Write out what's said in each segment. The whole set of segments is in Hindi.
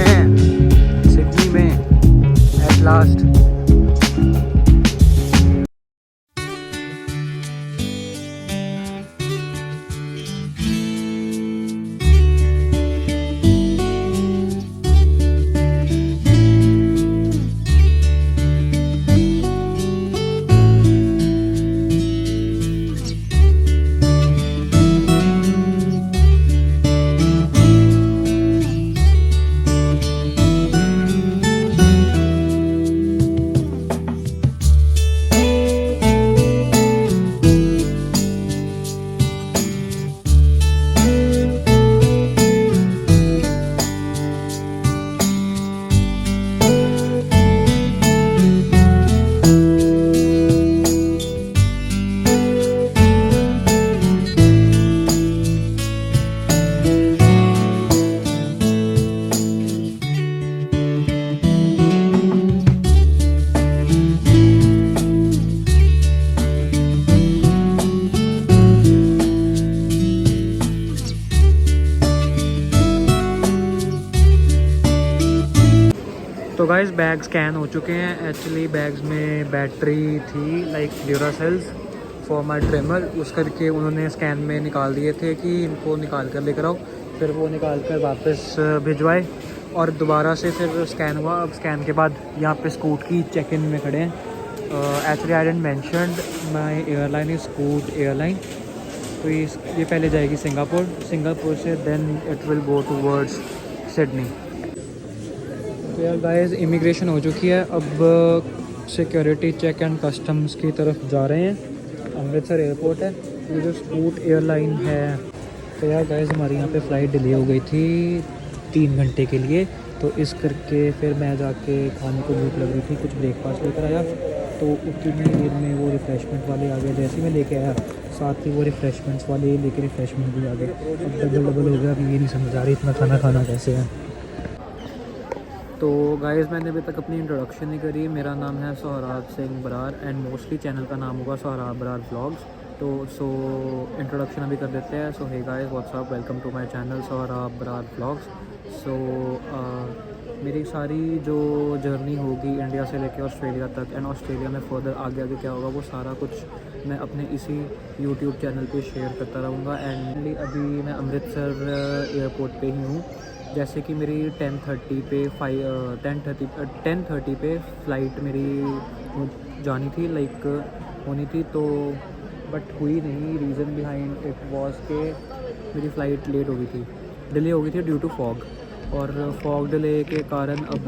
हैं सिडनी में एट लास्ट। तो गाइस बैग स्कैन हो चुके हैं। एक्चुअली बैग्स में बैटरी थी लाइक ड्यूरासेल्स फॉर माई ट्रिमर, उस करके उन्होंने स्कैन में निकाल दिए थे कि इनको निकाल कर लेकर आओ। फिर वो निकाल कर वापस भिजवाए और दोबारा से फिर स्कैन हुआ। अब स्कैन के बाद यहाँ पे स्कूट की चेक इन में खड़े हैं। Actually I didn't mentioned my airline is Scoot airline. तो ये पहले जाएगी सिंगापुर से then it will go towards Sydney. तो यार गाइस इमिग्रेशन हो चुकी है, अब सिक्योरिटी चेक एंड कस्टम्स की तरफ जा रहे हैं। अमृतसर एयरपोर्ट है, ये जो स्कूट एयरलाइन है। तो यार गाइस हमारी यहाँ पे फ़्लाइट डिले हो गई थी 3 घंटे के लिए, तो इस करके फिर मैं जाके खाने को भूख लग रही थी, कुछ ब्रेकफास्ट लेकर आया। तो उतनी देर में वो रिफ़्रेशमेंट वाले आ गए। जैसे मैं लेके आया साथ ही वो रिफ़्रेशमेंट्स वाले लेके रिफ़्रेशमेंट भी आ गए। अब डबल हो गया। अभी ये नहीं समझ आ रही इतना खाना कैसे है। तो गाइस मैंने अभी तक अपनी इंट्रोडक्शन नहीं करी। मेरा नाम है Sohrab Singh Brar and mostly channel का नाम होगा सोहराब बरार व्लॉग्स। तो इंट्रोडक्शन अभी कर देते हैं। So hey guys what's up, welcome to my channel Sohrab Brar vlogs. मेरी सारी जो जर्नी होगी इंडिया से लेकर ऑस्ट्रेलिया तक एंड ऑस्ट्रेलिया में फर्दर आगे क्या होगा वो सारा कुछ मैं अपने इसी यूट्यूब चैनल पे शेयर करता रहूँगा। एंड अभी मैं अमृतसर एयरपोर्ट पे ही हूँ। जैसे कि मेरी 10:30 पे फ़्लाइट मेरी जानी थी लाइक होनी थी, तो बट हुई नहीं। रीज़न बिहाइंड इट वाज के मेरी फ़्लाइट लेट हो गई थी, डिले हो गई थी ड्यू टू फॉग। और फॉग डिले के कारण अब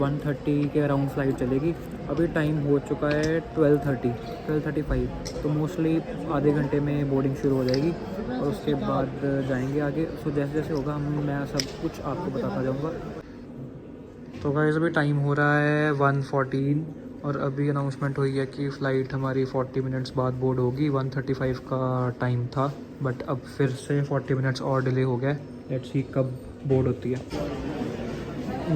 1:30 के अराउंड फ़्लाइट चलेगी। अभी टाइम हो चुका है 12:35, तो मोस्टली आधे घंटे में बोर्डिंग शुरू हो जाएगी और उसके बाद जाएंगे आगे। सो जैसे जैसे होगा मैं सब कुछ आपको बताता जाऊंगा। तो गाइस अभी टाइम हो रहा है 1:14 और अभी अनाउंसमेंट हुई है कि फ़्लाइट हमारी 40 मिनट्स बाद बोर्ड होगी। 1:35 का टाइम था बट अब फिर से 40 मिनट्स और डिले हो गया। लेट्स सी कब बोर्ड होती है।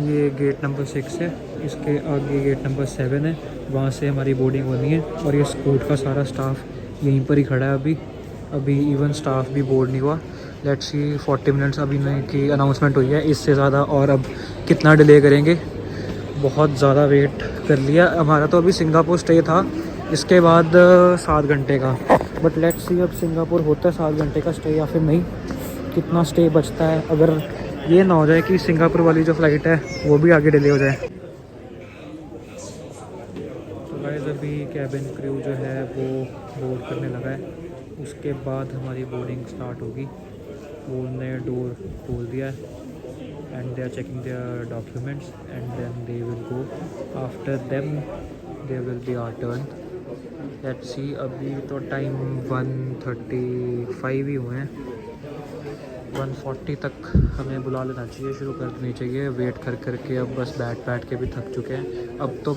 ये गेट नंबर 6 है, इसके आगे गेट नंबर 7 है, वहाँ से हमारी बोर्डिंग होनी है। और ये स्कूट का सारा स्टाफ यहीं पर ही खड़ा है। अभी इवन स्टाफ भी बोर्ड नहीं हुआ। लेट्स सी 40 मिनट्स अभी नहीं की अनाउंसमेंट हुई है, इससे ज़्यादा और अब कितना डिले करेंगे। बहुत ज़्यादा वेट कर लिया हमारा। तो अभी सिंगापुर स्टे था, इसके बाद 7 घंटे का। बट लेट्स सी अब सिंगापुर होता है 7 घंटे का स्टे या फिर नहीं, कितना स्टे बचता है। अगर ये ना हो जाए कि सिंगापुर वाली जो फ़्लाइट है वो भी आगे डिले हो जाए। तो गाइस अभी कैबिन क्रू जो है वो बोर्ड करने लगा है, उसके बाद हमारी बोर्डिंग स्टार्ट होगी। वो ने डोर खोल दिया है and they are checking their documents and then they will go. After them they will be our turn. Let's see अभी तो टाइम 1:35 ही हुए हैं। 1:40 तक हमें बुला लेना चाहिए, शुरू कर देनी चाहिए। वेट कर के अब बस बैठ के भी थक चुके हैं। अब तो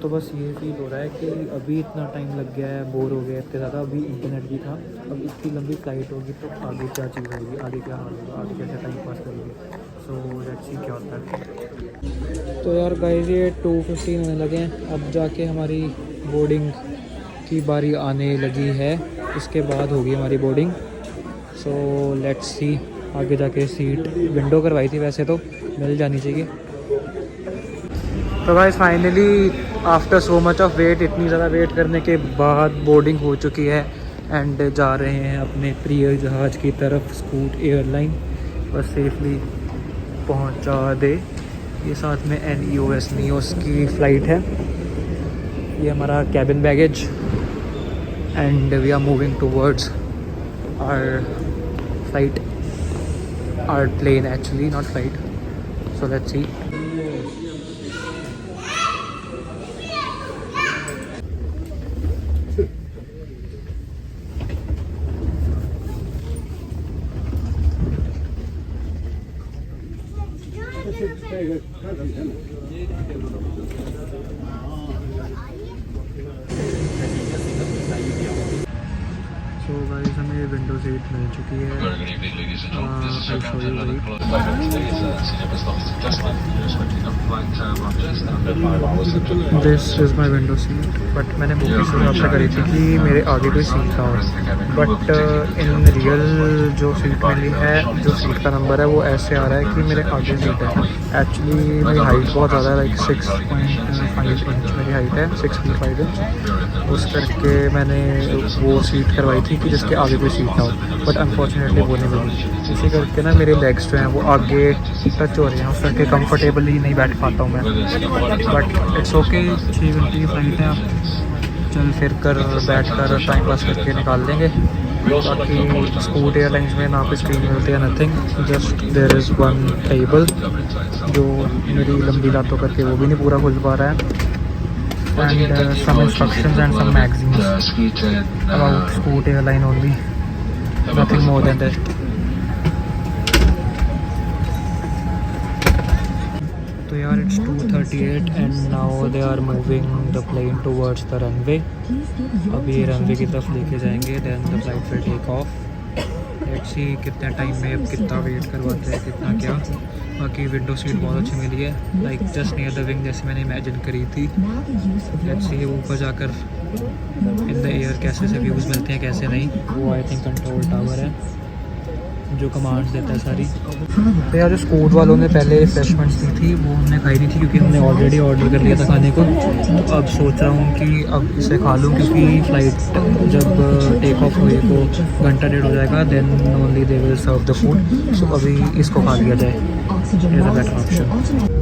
बस ये फील हो रहा है कि अभी इतना टाइम लग गया है, बोर हो गया इतने ज़्यादा। अभी इंटरनेट भी था, अब इतनी लंबी फ़्लाइट होगी तो आगे क्या चीज़ होगी, आगे क्या हाल होगा, आगे कैसे टाइम पास करेंगे। सो लेट्स सी क्या होता है। तो यार गाइस ये 2:15 होने लगे हैं, अब जाके हमारी बोर्डिंग की बारी आने लगी है, इसके बाद होगी हमारी बोर्डिंग। सो लेट्स सी आगे जाके सीट विंडो करवाई थी, वैसे तो मिल जानी चाहिए। तो guys finally after so much of wait, इतनी ज़्यादा वेट करने के बाद बोर्डिंग हो चुकी है एंड जा रहे हैं अपने प्रिय जहाज़ की तरफ। स्कूट एयरलाइन बस सेफली पहुंचा दे। ये साथ में NEOS की फ़्लाइट है। ये हमारा cabin baggage and we are moving towards our flight, our plane actually, not flight. So let's see. So guys हमें विंडो सीट मिल चुकी है। This is my window seat, but मैंने बुक इस हिसाब से करी थी कि मेरे आगे कोई सीट ना हो, बट इन रियल जो सीट मिली है, जो सीट का नंबर है वो ऐसे आ रहा है कि मेरे आगे सीट है। एक्चुअली मेरी हाइट बहुत ज़्यादा है, लाइक 6.5 इंच मेरी हाइट है, 6 फीट 5 इंच। उस करके मैंने वो सीट करवाई थी कि जिसके आगे कोई सीट ना हो, बट अनफॉर्चुनेटली वो नहीं मिली। इसी करके ना मेरे लेग्स जो हैं वो आगे टच हो रहे हैं, उस करके कंफर्टेबली नहीं बैठ पाता हूँ मैं, बट इट्स ओके। 6 घंटे की फ़्लाइट है, चल फिर कर बैठ कर टाइम पास करके निकाल देंगे। बाकी स्कूट एयरलाइंस में ना पे स्क्रीन मिलती है, nothing, just there is one table जो मेरी लंबी लातों करके वो भी नहीं पूरा खुल पा रहा है, and some instructions and some magazines about Scoot airline only, nothing more than that. तो यार it's 2:38 and now they are moving the plane towards the runway. अब ये रनवे की तरफ लेके जाएंगे, then the flight will take off. Let's see कितने टाइम में अब कितना वेट करवाते हैं, कितना क्या। बाकी विंडो सीट बहुत अच्छी मिली है, like just near the wing जैसे मैंने इमेजिन करी थी। लेट्स सी ऊपर जाकर इन द एयर कैसे से व्यूज़ मिलते हैं कैसे नहीं। वो आई थिंक कंट्रोल टावर है जो कमांड्स देता है सारी। तो यार जो स्कूट वालों ने पहले रिफ्रेशमेंट्स दी थी वो हमने खाई नहीं थी क्योंकि हमने ऑलरेडी ऑर्डर कर लिया था खाने को। तो अब सोच रहा हूँ कि अब इसे खा लूँ क्योंकि फ़्लाइट जब टेक ऑफ हुई तो घंटा डेढ़ हो जाएगा, then only they will serve the food. So अभी इसको खा लिया जाए, इज़ अ बेटर ऑप्शन।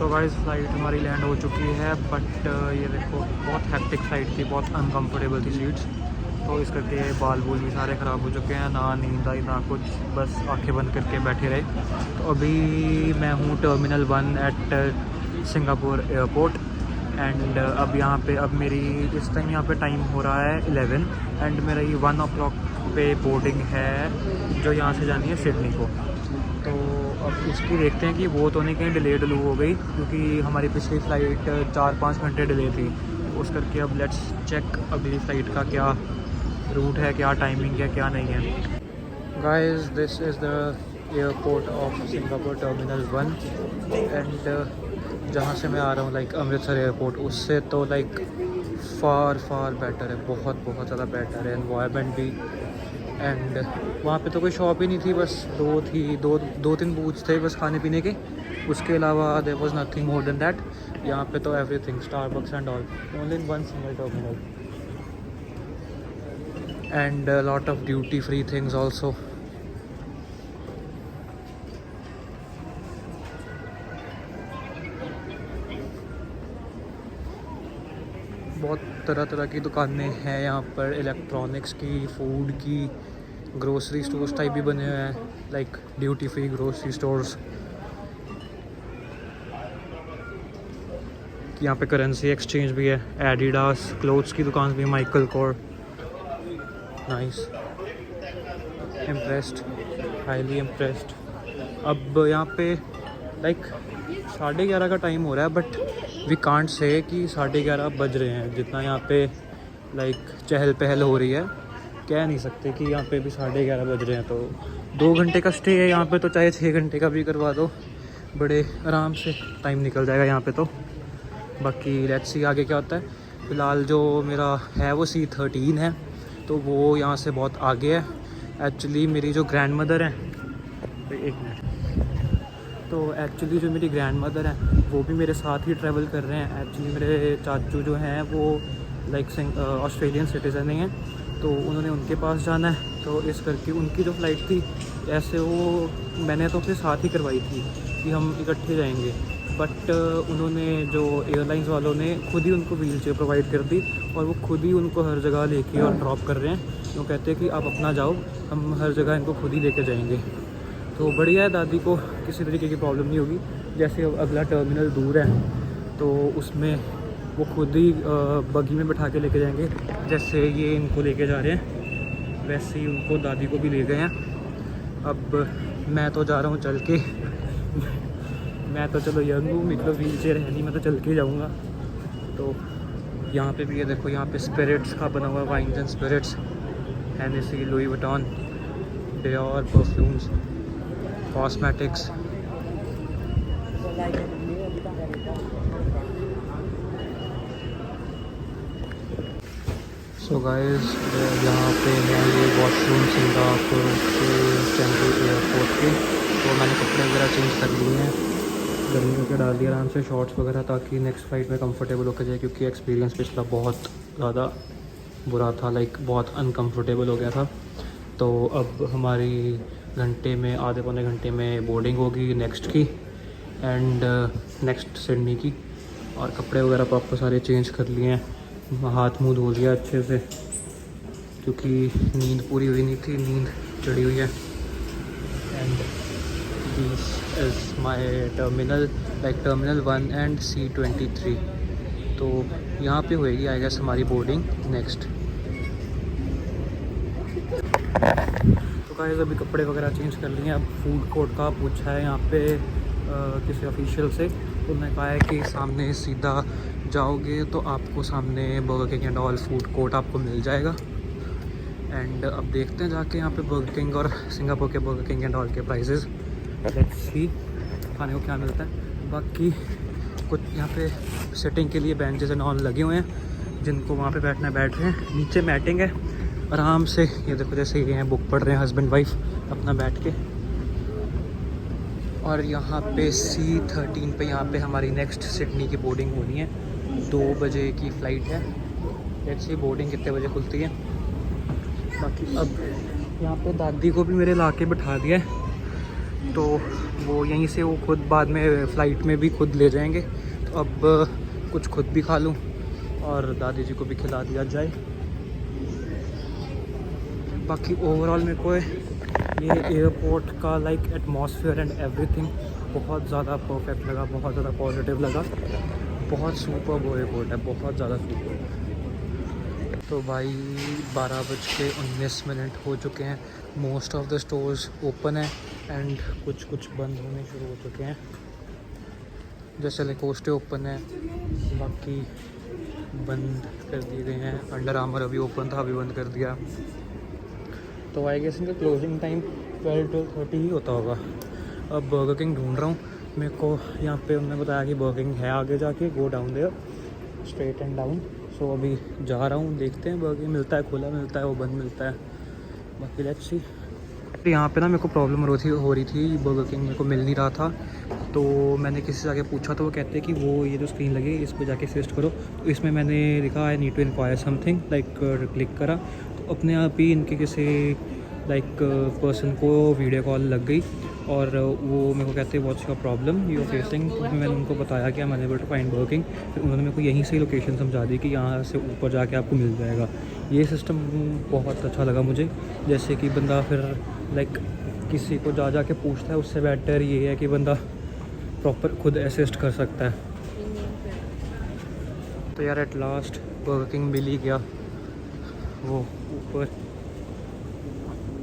तो गाइस फ़्लाइट हमारी लैंड हो चुकी है, बट ये देखो बहुत हैप्टिक फ़्लाइट थी, बहुत अनकंफर्टेबल थी सीट्स। तो इस करके बाल बूल भी सारे ख़राब हो चुके हैं, ना नींद आई ना कुछ, बस आंखें बंद करके बैठे रहे। तो अभी मैं हूँ terminal 1 at Singapore airport and अब यहाँ पे अब मेरी इस टाइम यहाँ पे टाइम हो रहा है 11 एंड मेरा ये 1 o'clock पे बोर्डिंग है जो यहाँ से जानी है सिडनी को। तो अब इसकी देखते हैं कि वो तो नहीं कहीं डिले हो गई, क्योंकि हमारी पिछली फ़्लाइट 4-5 घंटे डिले थी। उस करके अब लेट्स चेक अगली फ़्लाइट का क्या रूट है, क्या टाइमिंग है, क्या नहीं है। Guys, this is the airport of Singapore terminal 1 and जहाँ से मैं आ रहा हूँ लाइक अमृतसर एयरपोर्ट, उससे तो लाइक फार बेटर है, बहुत ज़्यादा बेटर है एनवायरनमेंट भी। एंड वहाँ पे तो कोई शॉप ही नहीं थी, बस दो तीन बूथ्स थे बस खाने पीने के, उसके अलावा there was nothing more than that. यहाँ पे तो everything Starbucks and all only in one single terminal and lot of duty free things also. बहुत तरह की दुकानें हैं यहाँ पर, इलेक्ट्रॉनिक्स की, फूड की, ग्रोसरी स्टोर्स टाइप भी बने हुए हैं, like duty free grocery stores. यहाँ पे करेंसी एक्सचेंज भी है, एडिडास क्लोथ्स की दुकान भी, Michael core, nice, impressed, highly impressed. अब यहाँ पे लाइक 11:30 का टाइम हो रहा है, बट वी कांट से कि 11:30 बज रहे हैं। जितना यहाँ पे लाइक चहल पहल हो रही है, कह नहीं सकते कि यहाँ पे भी 11:30 बज रहे हैं। तो 2 घंटे का स्टे है यहाँ पे, तो चाहे 6 घंटे का भी करवा दो, बड़े आराम से टाइम निकल जाएगा यहाँ पे। तो बाकी लेट्स सी आगे क्या होता है। फ़िलहाल जो मेरा है वो C13 है, तो वो यहाँ से बहुत आगे है। एक्चुअली मेरी जो ग्रैंड मदर है, एक मिनट, तो एक्चुअली जो मेरी ग्रैंड मदर है वो भी मेरे साथ ही ट्रैवल कर रहे हैं। एक्चुअली मेरे चाचू जो हैं वो लाइक ऑस्ट्रेलियन सिटीज़न ही हैं, तो उन्होंने उनके पास जाना है, तो इस करके उनकी जो फ़्लाइट थी ऐसे वो मैंने तो अपने साथ ही करवाई थी कि हम इकट्ठे जाएंगे, बट उन्होंने जो एयरलाइंस वालों ने खुद ही उनको व्हील चेयर प्रोवाइड कर दी और वो खुद ही उनको हर जगह लेके और ड्रॉप कर रहे हैं। वो कहते हैं कि आप अपना जाओ, हम हर जगह इनको खुद ही लेके जाएंगे। तो बढ़िया है, दादी को किसी तरीके की प्रॉब्लम नहीं होगी। जैसे अगला टर्मिनल दूर है तो उसमें वो खुद ही बगी में बैठा के लेके जाएंगे, जैसे ये इनको लेके जा रहे हैं वैसे ही उनको दादी को भी ले गए हैं। अब मैं तो जा रहा हूँ चल के मैं तो चलो यंग हूँ, मेरे को व्हील चेयर है नहीं, मैं तो चल के जाऊँगा। तो यहाँ पे भी ये देखो, यहाँ पे स्पिरिट्स का बना हुआ, wines and spirits, Hennessy, Louis Vuitton, Dior, perfumes, cosmetics. So guys, यहाँ पे मैं ये वॉशरूम सिंगापुर के सेंट्रल एयरपोर्ट के, तो मैंने कपड़े वगैरह चेंज कर लिए हैं, गर्मी वगैरह डाल दिया आराम से, शॉर्ट्स वगैरह, ताकि नेक्स्ट फ्लाइट में कंफर्टेबल होकर जाए, क्योंकि एक्सपीरियंस पिछला बहुत ज़्यादा बुरा था, लाइक बहुत अनकंफर्टेबल हो गया था। तो अब हमारी घंटे में, आधे पौने घंटे में बोर्डिंग होगी नेक्स्ट की एंड नेक्स्ट सिडनी की। और कपड़े वगैरह प्रॉपर सारे चेंज कर लिए हैं, हाथ मुँह धो लिया अच्छे से, क्योंकि नींद पूरी हुई नहीं थी, नींद चढ़ी हुई है। And this is my terminal, like terminal 1 and C23। तो यहाँ पे होएगी आई गेस हमारी बोर्डिंग नेक्स्ट। तो गाइस, अभी कपड़े वगैरह चेंज कर लिए हैं। अब फूड कोर्ट का पूछा है यहाँ पे किसी ऑफिशियल से, तो उन्होंने कहा है कि सामने सीधा जाओगे तो आपको सामने burger king and all food court आपको मिल जाएगा। एंड अब देखते हैं जाके यहाँ पे बर्गर किंग और सिंगापुर के बर्गर किंग एंड ऑल के प्राइसेस, लेट्स सी खाने को क्या मिलता है। बाकी कुछ यहाँ पे सिटिंग के लिए बेंचेस एंड ऑल लगे हुए हैं, जिनको वहाँ पे बैठना बैठ रहे हैं। नीचे मैटिंग है, आराम से ये देखो, जैसे ये हैं बुक पढ़ रहे हैं हस्बैंड वाइफ अपना बैठ के। और यहाँ पे C13 पे यहाँ पे हमारी नेक्स्ट सिडनी की बोर्डिंग होनी है, 2 बजे की फ़्लाइट है। लेट्स सी बोर्डिंग कितने बजे खुलती है। बाकी अब यहाँ पे दादी को भी मेरे ला के बिठा दिया है, तो वो यहीं से वो खुद बाद में फ़्लाइट में भी खुद ले जाएंगे। तो अब कुछ खुद भी खा लूँ और दादी जी को भी खिला दिया जाए। बाकी ओवरऑल मेरे को ये एयरपोर्ट का लाइक एटमॉस्फेयर एंड एवरीथिंग बहुत ज़्यादा परफेक्ट लगा, बहुत ज़्यादा पॉजिटिव लगा, बहुत सुपर एयरपोर्ट है, बहुत ज़्यादा सुपर। तो भाई 12:19 हो चुके हैं। Most of the stores open है एंड कुछ बंद होने शुरू हो चुके हैं। जैसे लेकोस्टे ओपन है, बाकी बंद कर दिए गए हैं। अंडर आर्मर अभी ओपन था, अभी बंद कर दिया। तो आई गेस इनका क्लोजिंग टाइम 12-12:30 ही होता होगा। अब बर्गर किंग ढूंढ रहा हूँ। मेरे को यहाँ पे उन्होंने बताया कि बर्गर किंग है आगे जाके, go down there straight and down. So अभी जा रहा हूँ, देखते हैं बर्गर किंग मिलता है, खुला मिलता है, वो बंद मिलता है, बाकी लेट्स सी। यहाँ पे ना मेरे को प्रॉब्लम हो रही थी, बर्गर किंग मेरे को मिल नहीं रहा था। तो मैंने किसी से जाके पूछा तो वो कहते हैं कि वो ये जो स्क्रीन लगी इस पर जाके असिस्ट करो। तो इसमें मैंने लिखा I need to enquire something, like click करा तो अपने आप ही इनके किसी लाइक पर्सन को वीडियो कॉल लग गई और वो मेरे को कहते हैं what's your problem you are facing. तो मैंने उनको बताया कि I am unable to find working. फिर उन्होंने मेरे को यहीं से ही लोकेशन समझा दी कि यहाँ से ऊपर जाके आपको मिल जाएगा। ये सिस्टम बहुत अच्छा लगा मुझे। जैसे कि बंदा फिर लाइक किसी को जा के पूछता है, उससे बेटर ये है कि बंदा प्रॉपर खुद असिस्ट कर सकता है। तो यार एट लास्ट बर्गर किंग मिल ही गया। वो ऊपर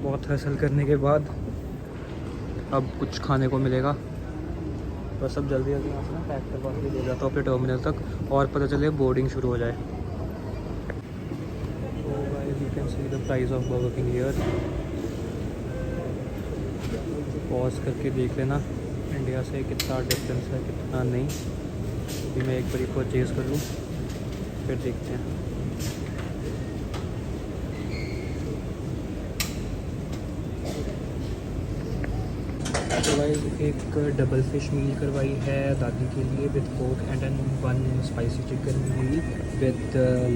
बहुत हसल करने के बाद अब कुछ खाने को मिलेगा। बस अब जल्दी जल्दी यहाँ से ना पैक करवा के ले जाता हूँ अपने टर्मिनल तक और पता चले बोर्डिंग शुरू हो जाए। तो guys you can see the price of burger king here. Pause करके देख लेना इंडिया से कितना डिफरेंस है कितना नहीं। अभी मैं एक बार परचेज़ कर लूँ फिर देखते हैं। तो गाइस एक डबल फिश मील करवाई है दादी के लिए with Coke and an 1 spicy chicken meal with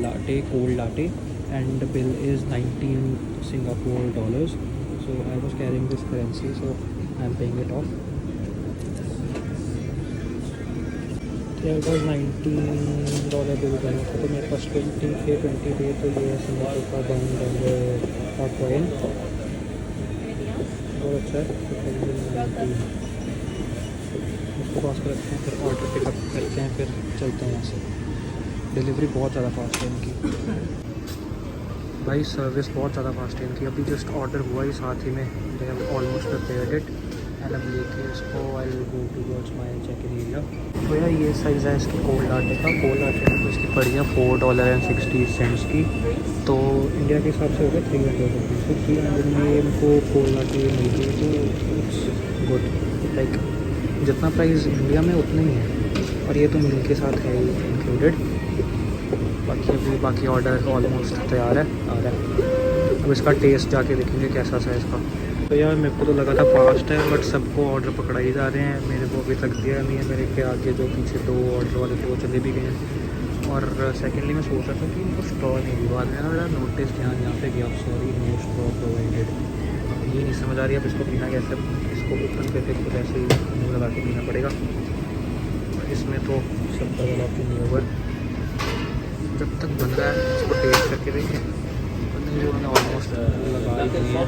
latte, cold latte and bill is 19 Singapore dollars. So I was carrying this currency, so I'm paying it off. Yeah, it was $19 bill बना था, तो मेरे पास 20 थे तो ये सिंगापुर का $1 का कॉइन बहुत अच्छा है। उसको पास करते हैं, फिर ऑर्डर पिकअप करते हैं, फिर चलते हैं यहाँ से। डिलीवरी बहुत ज़्यादा फास्ट है इनकी भाई, सर्विस बहुत ज़्यादा फास्ट है इनकी। अभी जस्ट ऑर्डर हुआ ही साथ ही में, they have almost prepared it and अब लेके इसको I will go towards my check in area. तो यार ये साइज़ है इसकी कोल्ड लाटे का। कोल्ड लाटे तो इसकी पड़ी है $4.60 की, तो इंडिया के हिसाब से हो गया 300 रुपीज़। तो 300 में इनको कोल्ड लाटे मिल गई तो इट्स गुड। लाइक जितना प्राइस इंडिया में उतना ही है और ये तो मील के साथ है ही इंक्लूडेड। बाकी ऑर्डर ऑलमोस्ट तैयार है आ रहा है। अब इसका टेस्ट जाके देखेंगे कैसा सा है इसका। तो यार मेरे को तो लगा था फास्ट है, बट सबको ऑर्डर पकड़ाई जा रहे हैं। मेरे को अभी तक दिया नहीं है। मेरे के आगे जो पीछे 2 ऑर्डर वाले थे वो चले भी गए हैं। और सेकेंडली मैं सोच रहा था कि इनको स्टॉ नहीं दी। बाद में ना नोटिस यहाँ पे गया, सॉरी नो स्टॉ प्रोवाइडेड। ये नहीं समझ आ रही अब इसको पीना कैसे। इसको ओपन करके खुद ऐसे ही मुँह लगा के पीना पड़ेगा। इसमें तो सबका वाला ऑप्शन नहीं होगा। जब तक बन रहा है इसको टेस्ट करके देखें। उन्होंने ऑलमोस्ट लगा ही दी है।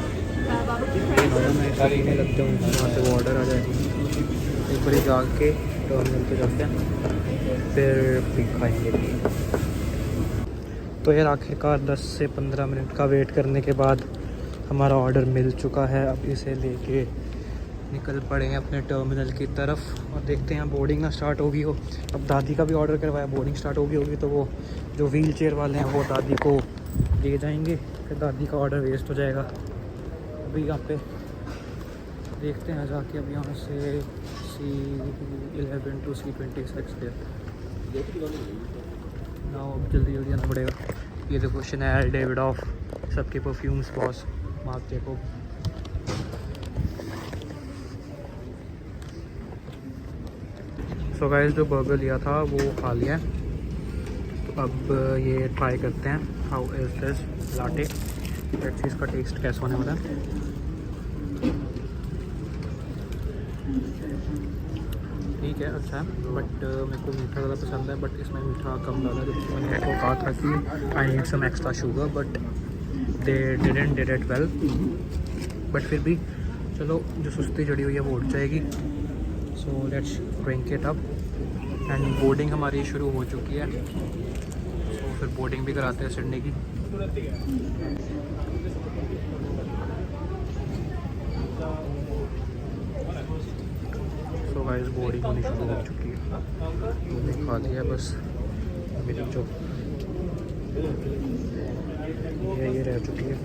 मैं इसको पीने लग जाऊँ, वहाँ से वो ऑर्डर आ जाए। एक बार जाके टर्मिनल पे जाते हैं फिर खाएँगे। तो यार आखिरकार 10 से 15 मिनट का वेट करने के बाद हमारा ऑर्डर मिल चुका है। अब इसे लेके निकल पड़े हैं अपने टर्मिनल की तरफ और देखते हैं बोर्डिंग ना स्टार्ट होगी हो। अब दादी का भी ऑर्डर करवाया, बोर्डिंग स्टार्ट होगी तो वो जो व्हील चेयर वाले हैं वो दादी को ले जाएंगे, फिर दादी का ऑर्डर वेस्ट हो जाएगा। अभी यहाँ पे देखते हैं जाके। अब यहाँ से C11 to C26 पे ना, अब जल्दी आना पड़ेगा। ये देखो शनेल, डेविडॉफ, सबके perfumes, boss, mark Jacob. So guys जो बर्गर लिया था वो खा लिया। तो अब ये ट्राई करते हैं how is this latte. Let's see इसका टेस्ट कैसा होने वाला है। ठीक है, अच्छा है, बट मेरे को मीठा ज़्यादा पसंद है। बट इसमें मीठा कम डाला, जो मैंने को कहा था कि I need some extra sugar, but they didn't did it well. But फिर भी चलो, जो सुस्ती चढ़ी हुई है वो उठ जाएगी। So let's drink it up. And boarding हमारी शुरू हो चुकी है। सो फिर बोर्डिंग भी कराते हैं सिडनी की। तो गाइस बोर्डिंग होनी शुरू हो चुकी है, तो दिखा दिया बस। अभी जो ये रह चुकी है।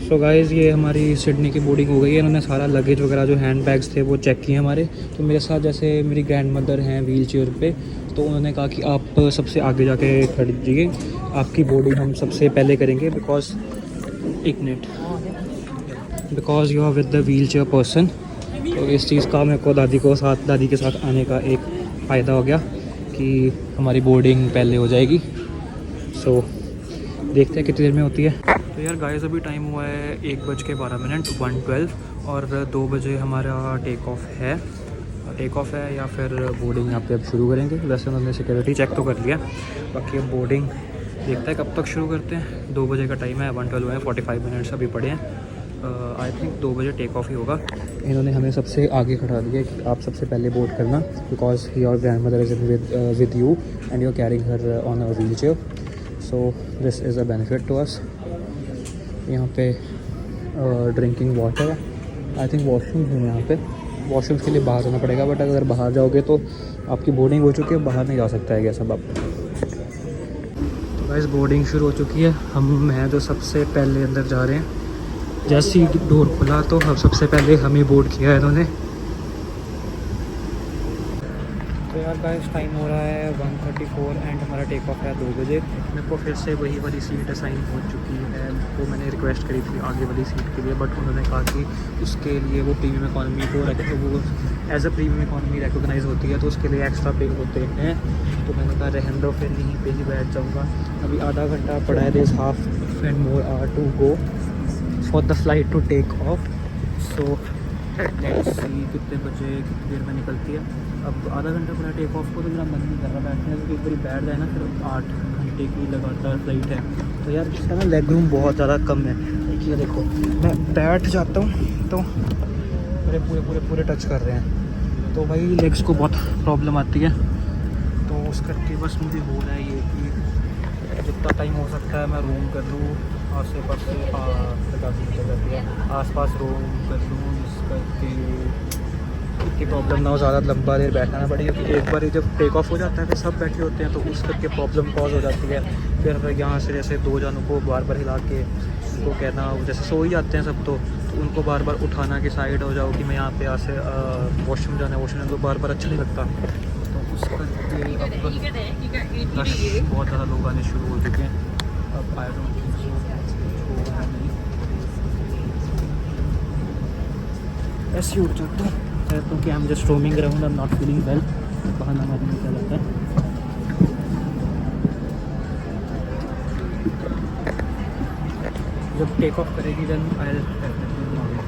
सो गाइज़ ये हमारी सिडनी की बोर्डिंग हो गई है। इन्होंने सारा लगेज वगैरह जो हैंड बैग्स थे वो चेक किए हमारे। तो मेरे साथ जैसे मेरी ग्रैंड मदर हैं व्हील चेयर पे, तो उन्होंने कहा कि आप सबसे आगे जाके खड़े दीजिए, आपकी बोर्डिंग हम सबसे पहले करेंगे because because you are with the wheelchair person. तो इस चीज़ का मेरे को दादी के साथ आने का एक फ़ायदा हो गया कि हमारी बोर्डिंग पहले हो जाएगी। सो देखते हैं कितनी देर में होती है। तो यार गाइस अभी टाइम हुआ है 1:12 1:12 और 2 बजे हमारा टेक ऑफ है या फिर बोर्डिंग यहाँ पे अब शुरू करेंगे। वैसे उन्होंने सिक्योरिटी चेक तो कर लिया, बाकी अब बोर्डिंग देखते हैं कब तक शुरू करते हैं। 2 बजे का टाइम है, 1:12 है, 45 मिनट्स अभी पड़े हैं। आई थिंक 2 बजे टेक ऑफ ही होगा। इन्होंने हमें सबसे आगे खड़ा दिया कि आप सबसे पहले बोर्ड करना because your grandmother is with you and you are carrying her on a wheelchair, so this is a benefit to us. यहाँ पे ड्रिंकिंग वाटर है, आई थिंक वॉशरूम है यहाँ पे। वॉशरूम्स के लिए बाहर जाना पड़ेगा, बट अगर बाहर जाओगे तो आपकी बोर्डिंग हो चुकी है, बाहर नहीं जा सकता है क्या सब आप। तो गाइस बोर्डिंग शुरू हो चुकी है। हम हैं जो सबसे पहले अंदर जा रहे हैं। जैसे ही डोर खुला तो हम सबसे पहले हमें बोर्ड किया है इन्होंने। तो यार गाइस टाइम हो रहा है 1:34 एंड हमारा टेक ऑफ है 2 बजे। मेरे को फिर से वही वाली सीट असाइन हो चुकी है। वो मैंने रिक्वेस्ट करी थी आगे वाली सीट के लिए, बट उन्होंने कहा कि उसके लिए वो प्रीमियम इकॉनमी को वो as a premium economy recognise होती है, तो उसके लिए एक्स्ट्रा पे होते हैं। तो मैंने कहा रहने दो, फिर यहीं पे ही बैठ जाऊँगा। अभी आधा घंटा पड़ा है, there half and more hour to go for the flight to take off. So let's see कितने बजे कितनी देर में निकलती है। अब आधा घंटा पूरा टेक ऑफ को, तो मेरा मन नहीं कर रहा बैठने का, क्योंकि एक बारी बैठ जाए ना फिर 8 घंटे की लगातार फ्लाइट है। तो यार इसका ना लेग रूम बहुत ज़्यादा कम है। देखिए देखो मैं बैठ जाता हूँ तो मेरे पूरे टच कर रहे हैं, तो भाई लेग्स को बहुत प्रॉब्लम आती है। तो उस करके बस मुझे हो रहा है ये कि जितना टाइम हो सकता है मैं रूम कर लूँ आस पास रूम कर लूँ, जिस करके इतनी प्रॉब्लम ना हो, ज़्यादा लंबा देर बैठना ना पड़े। क्योंकि एक बार जब टेक ऑफ हो जाता है फिर सब बैठे होते हैं, तो उस करके प्रॉब्लम कॉज हो जाती है। फिर यहाँ से जैसे 2 जानों को बार बार हिला के उनको कहना, जैसे सो ही जाते हैं सब, तो उनको बार बार उठाना कि साइड हो जाओ कि मैं यहाँ पे यहाँ से वॉशरूम जाना है, वॉशरूम तो बार बार अच्छा नहीं लगता। तो उस करके अब रश बहुत ज़्यादा लोग आने शुरू हो चुके हैं। अब आई डोंट थिंक सो होगा नहीं, ऐसे ही उठ जाता हूँ क्योंकि I am just roaming around, I am not feeling well. बहाना मारने निकल जाता है। जब टेक ऑफ करेगी then I definitely knowledge.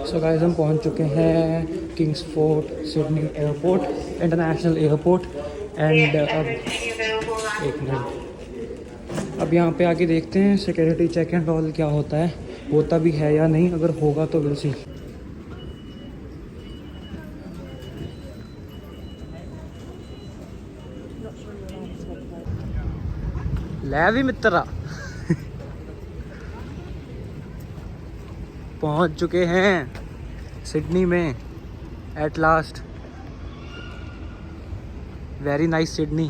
So guys हम पहुंच चुके हैं Kingsford Sydney airport, international airport. And अब एक मिनट, अब यहाँ पे आके देखते हैं सिक्योरिटी चेक एंड ऑल क्या होता है, होता भी है या नहीं। अगर होगा तो विल सी। ਲੈ ਵੀ मित्रा पहुंच चुके हैं सिडनी में at last. Very nice Sydney.